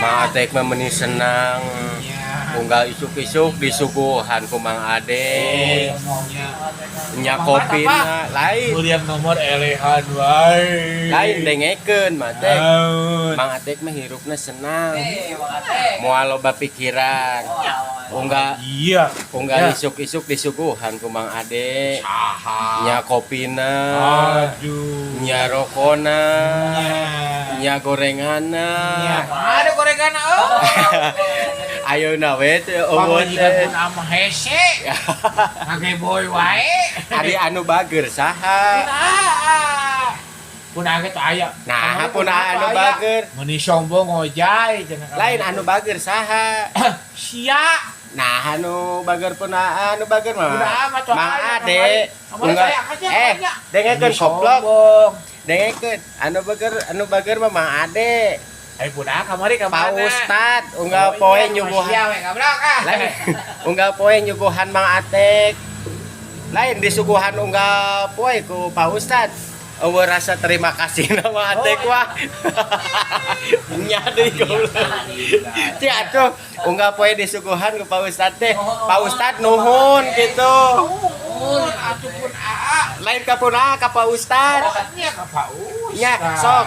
Maatek mah meuni senang. Unggal isuk-isuk disuguhan ku Mang Ade. Nya kopina lain. Kuliah nomor elehan wae. Lain dengekeun Maatek. Mang Atek mah hirupna senang. Moal loba pikiran. Unggal isuk-isuk disuguhan ku Mang Ade. Nya kopina. Aduh. Nya rokona. Nya gorengana. Ada gorengan Ayeuna we teh eueun Pamajikan teh. pun ama hese. Ngage boy wae. Ari anu bager saha? Pun age teh aya. Nah, pun anu bager. Meuni sombong ngojay cenah. Lain anu bager saha? Sia. Nah, anu bager pun anu bager mah. Udah amat Mang Ade. Unggal dengekeun koplok. Dengekeun anu bager mah Mang Ade. Ai budak kamari ka Pak mana? Ustad unggal poe nyuguhan. Lain unggal poe nyuguhan Mang Atek. Lain disuguhan unggal poe ku Pak Ustad. Eueuh rasa terima kasih na Mang Atek wah. Nya deui goblok. Ci atuh unggal poe disuguhan ku Pak Ustad teh. Pak Ustad nuhun gitu. Atuh pun aa. Lain ka pun ka Pak Ustad. Nya ka Pak Ustad. Nya sok.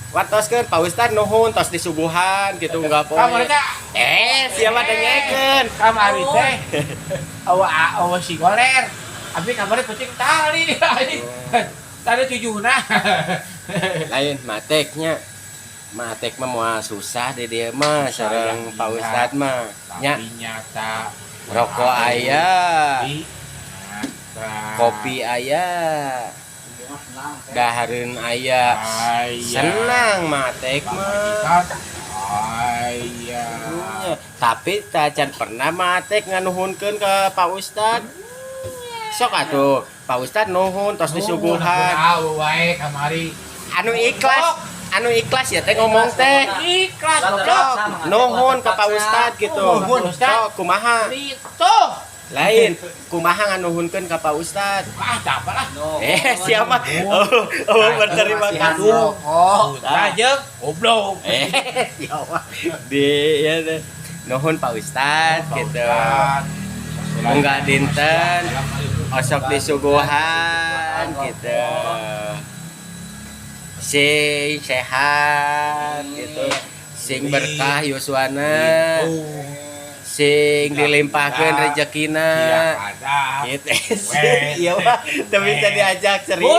Watoskeun Pak Ustad nuhun tos disuguhan gitu enggak poe. Kamari teh Siapa dengekeun. kamari teh. Awa si goler. Abi kamari peuting tali. Tadi tujuhna. Lain mateknya. Matek mah moal susah di dieu mah sareng Pak Ustad mah. Nya Tapi nyata rokok aya, nyata. kopi aya, dahareun aya. Senang matek mah. Aya. Tapi tacan pernah matek nganuhunkeun ke Pak Ustad. Sok atuh Pak Ustad nuhun tos disuguhan. Tahu wae kamari. Anu ikhlas ya teh ngomong teh. Ikhlas Sok nuhun ke Pak Ustad gitu. Sok kumaha? Itu. Lain kumaha nganuhunkeun ka Pak Ustad. Apa lah. Siapa? Berterima kasih. Oh, tajeng goblok. Siapa? Ya deh. Nuhun Pak Ustad gitu. Enggak dinten osok disuguhan gitu. Sing sehat gitu. Sing berkah yuswana. Sing dilimpahkeun rezekina. Gitu. Iya Pak, tapi bisa diajak serius.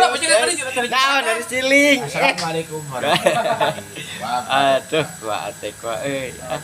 Nah, dari siling. Assalamualaikum warahmatullahi wabarakatuh. Aduh, Pak Atek euy.